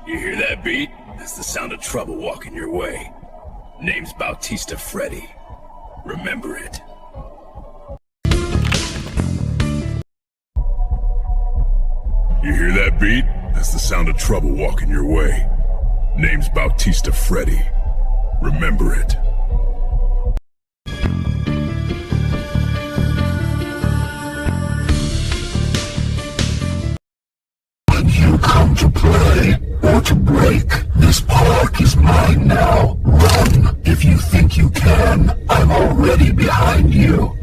You hear that beat? That's the sound of trouble walking your way. Name's Bautista Freddy. Remember it. You hear that beat? That's the sound of trouble walking your way. Name's Bautista Freddy. Remember it. You come to play or to break. This park is mine now. Run if you think you can. I'm already behind you.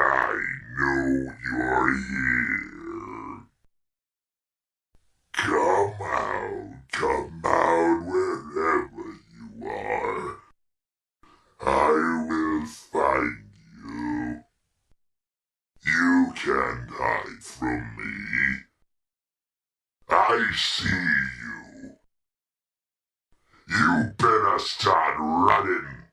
I know you're here. Come out wherever you are. I will find you. You can't hide from me. I see you. You better start running.